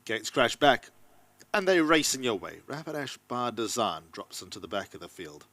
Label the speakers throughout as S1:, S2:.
S1: Gates crash back, and they're racing your way. Rapidash by design drops into the back of the field.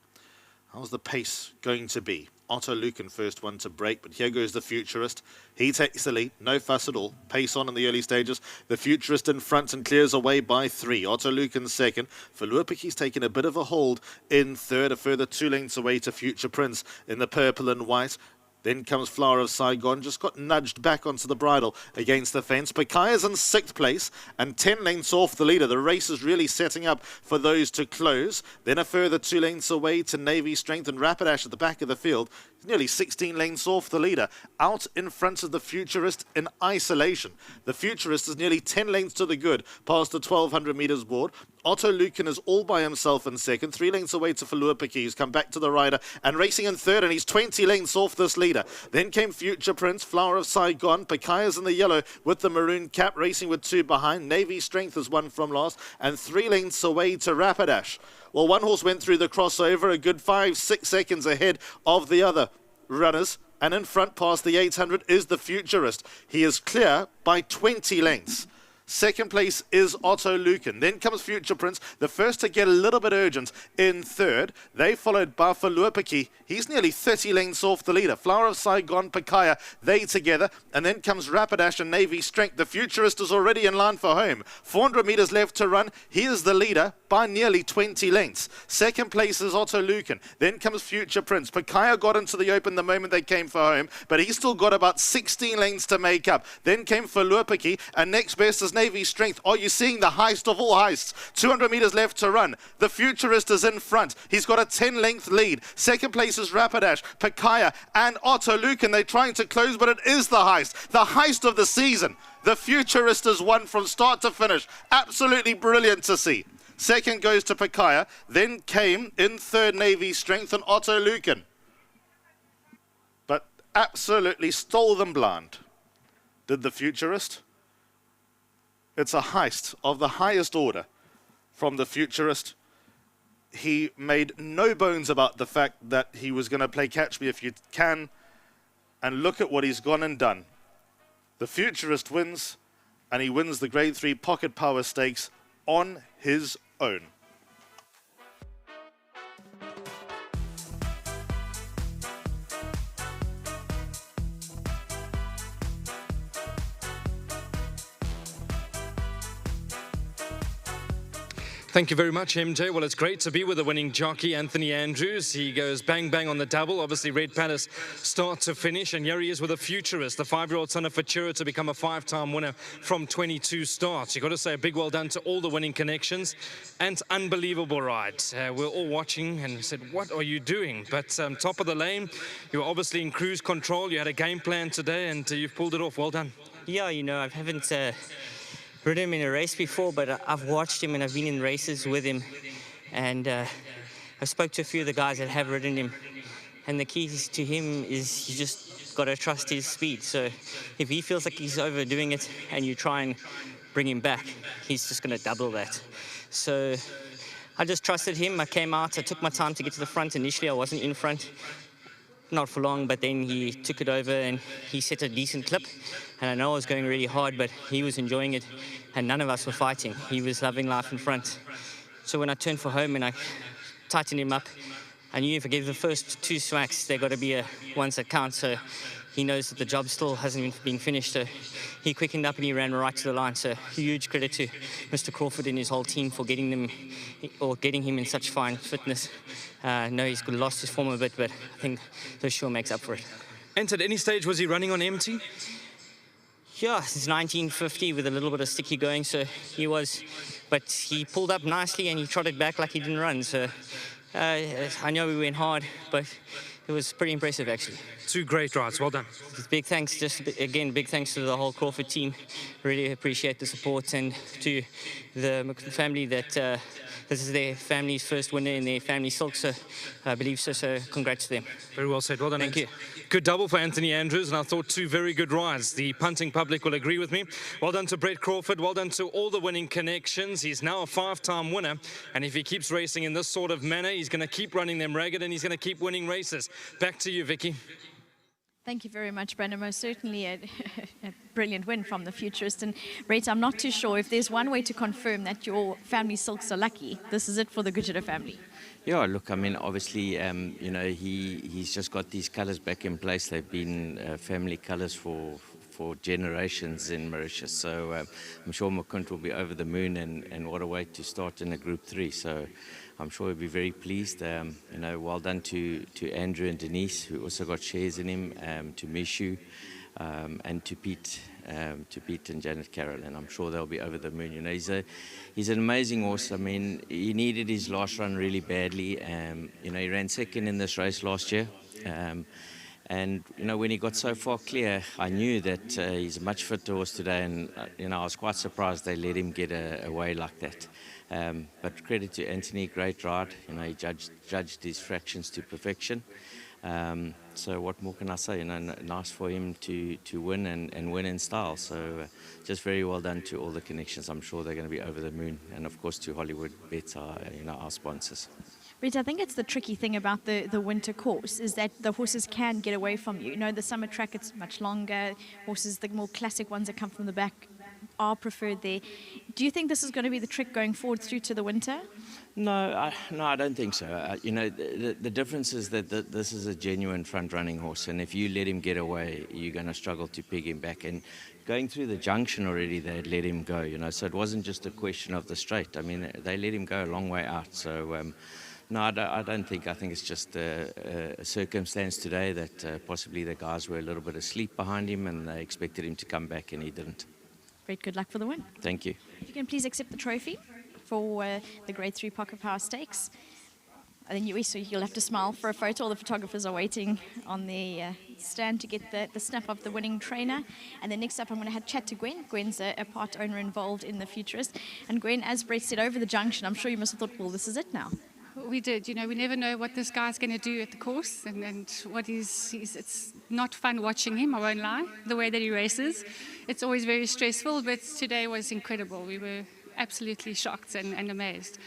S1: How's the pace going to be? Otto Lucan first one to break, but here goes the Futurist. He takes the lead, no fuss at all. Pace on in the early stages. The Futurist in front and clears away by 3. Otto Lucan second. Futurist's taking a bit of a hold in third, a further 2 lengths away to Future Prince in the purple and white. Then comes Flower of Saigon, just got nudged back onto the bridle against the fence. Pakaya's in 6th place and 10 lengths off the leader. The race is really setting up for those to close. Then a further 2 lengths away to Navy Strength and Rapidash at the back of the field. Nearly 16 lengths off the leader, out in front of the Futurist in isolation. The Futurist is nearly 10 lengths to the good, past the 1200 metres board. Otto Lucan is all by himself in second, 3 lengths away to Futurist, who's come back to the rider and racing in third, and he's 20 lengths off this leader. Then came Future Prince, Flower of Saigon, Pakaya's in the yellow with the maroon cap, racing with 2 behind. Navy Strength is 1 from last, and 3 lengths away to Rapidash. Well, one horse went through the crossover a good 5-6 seconds ahead of the other runners, and in front past the 800 is the Futurist. He is clear by 20 lengths. Second place is Otto Lucan. Then comes Future Prince, the first to get a little bit urgent in third. They followed by Futurist. He's nearly 30 lengths off the leader. Flower of Saigon, Pakaya, they together. And then comes Rapidash and Navy Strength. The Futurist is already in line for home. 400 metres left to run. He is the leader by nearly 20 lengths. Second place is Otto Lucan. Then comes Future Prince. Pakaya got into the open the moment they came for home, but he's still got about 16 lengths to make up. Then came Futurist, and next best is Navy Strength. Are you seeing the heist of all heists? 200 metres left to run. The Futurist is in front. He's got a 10-length lead. Second place is Rapidash, Pakaya, and Otto Lucan. They're trying to close, but it is the heist of the season. The Futurist has won from start to finish. Absolutely brilliant to see. Second goes to Pakaya. Then came in third Navy Strength and Otto Lucan. But absolutely stole them blind. Did the Futurist? It's a heist of the highest order from the Futurist. He made no bones about the fact that he was going to play Catch Me If You Can. And look at what he's gone and done. The Futurist wins, and he wins the Grade 3 Pocket Power Stakes on his own.
S2: Thank you very much, MJ. Well, it's great to be with the winning jockey, Anthony Andrews. He goes bang, bang on the double. Obviously, Red Palace start to finish. And here he is with a Futurist, the 5-year-old son of Futura, to become a 5-time winner from 22 starts. You've got to say a big well done to all the winning connections. And unbelievable ride. We're all watching and said, what are you doing? But top of the lane, you were obviously in cruise control. You had a game plan today, and you've pulled it off. Well done.
S3: Yeah, you know, I haven't ridden him in a race before, but I've watched him and I've been in races with him, and I spoke to a few of the guys that have ridden him, and the key to him is you just got to trust his speed. So if he feels like he's overdoing it and you try and bring him back, he's just going to double that. So I just trusted him. I came out, I took my time to get to the front. Initially I wasn't in front, not for long, but then he took it over and he set a decent clip. And I know I was going really hard, but he was enjoying it, and none of us were fighting. He was loving life in front. So when I turned for home and I tightened him up, I knew if I gave the first 2 swacks, they've got to be ones that count. So he knows that the job still hasn't been finished. So he quickened up and he ran right to the line. So huge credit to Mr. Crawford and his whole team for getting him in such fine fitness. I know he's lost his form a bit, but I think this sure makes up for it.
S2: And at any stage, was he running on empty?
S3: Yeah, since 1950 with a little bit of sticky going, so he was, but he pulled up nicely and he trotted back like he didn't run. So I know we went hard, but it was pretty impressive actually.
S2: 2 great rides, well done.
S3: Big thanks, just again, big thanks to the whole Crawford team. Really appreciate the support, and to the family that this is their family's first winner in their family silk, so I believe so, so congrats to them.
S2: Very well said, well done.
S3: Thank you.
S2: Good double for Anthony Andrews, and I thought 2 very good rides. The punting public will agree with me. Well done to Brett Crawford, well done to all the winning connections. He's now a 5-time winner, and if he keeps racing in this sort of manner, he's going to keep running them ragged and he's going to keep winning races. Back to you, Vicky.
S4: Thank you very much, Brandon. Most certainly a brilliant win from the Futurist. And Brett, I'm not too sure if there's one way to confirm that your family silks are lucky. This is it for the Gujita family.
S5: Yeah, look, I mean, obviously, he's just got these colours back in place. They've been family colours for generations in Mauritius. So I'm sure Mukund will be over the moon, and what a way to start in a Group 3. So I'm sure he'll be very pleased. Well done to Andrew and Denise, who also got shares in him, to Mishu, and to Pete and Janet Carroll, and I'm sure they'll be over the moon. He's an amazing horse. I mean, he needed his last run really badly. He ran second in this race last year. And when he got so far clear, I knew that he's a much fitter horse today, and I was quite surprised they let him get away like that. But credit to Anthony, great ride. He judged his fractions to perfection. So what more can I say? Nice for him to win and win in style. So just very well done to all the connections. I'm sure they're going to be over the moon, and of course to Hollywood Bets, our sponsors.
S4: Rita, I think it's the tricky thing about the winter course is that the horses can get away from you. The summer track, it's much longer. Horses, the more classic ones that come from the back, are preferred there. Do you think this is going to be the trick going forward through to the winter?
S5: No, I don't think so. The difference is that this is a genuine front-running horse, and if you let him get away, you're going to struggle to peg him back. And going through the junction already, they had let him go. So it wasn't just a question of the straight. I mean, they let him go a long way out. So. No, I don't think. I think it's just a circumstance today that possibly the guys were a little bit asleep behind him and they expected him to come back and he didn't.
S4: Great, good luck for the win.
S5: Thank you.
S4: If you can please accept the trophy for the Grade 3 Pocket Power Stakes. And then you'll have to smile for a photo. All the photographers are waiting on the stand to get the snap of the winning trainer. And then next up, I'm going to have chat to Gwen. Gwen's a part owner involved in the Futurist. And Gwen, as Brett said, over the junction, I'm sure you must have thought, well, this is it now.
S6: We did. We never know what this guy's going to do at the course, and what it's not fun watching him, I won't lie, the way that he races. It's always very stressful, but today was incredible. We were absolutely shocked and amazed.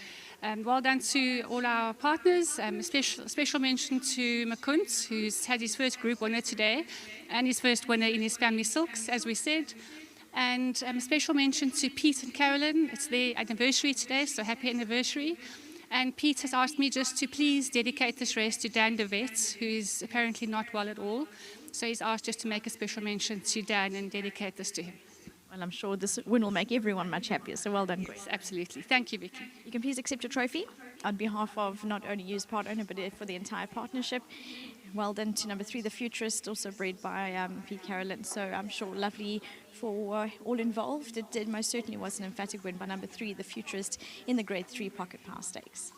S6: Well done to all our partners. Special mention to Mukund, who's had his first group winner today, and his first winner in his family silks, as we said. And special mention to Pete and Carolyn. It's their anniversary today, so happy anniversary. And Pete has asked me just to please dedicate this race to Dan de Wet, who is apparently not well at all. So he's asked just to make a special mention to Dan and dedicate this to him.
S4: Well, I'm sure this win will make everyone much happier. So well done, Gwen.
S6: Yes, absolutely. Thank you, Vicky.
S4: You can please accept your trophy on behalf of not only you as part owner, but for the entire partnership. Well done to number 3, the Futurist, also bred by Pete Carolyn. So I'm sure lovely for all involved. It most certainly was an emphatic win by number 3, the Futurist, in the Grade 3 Pocket Power Stakes.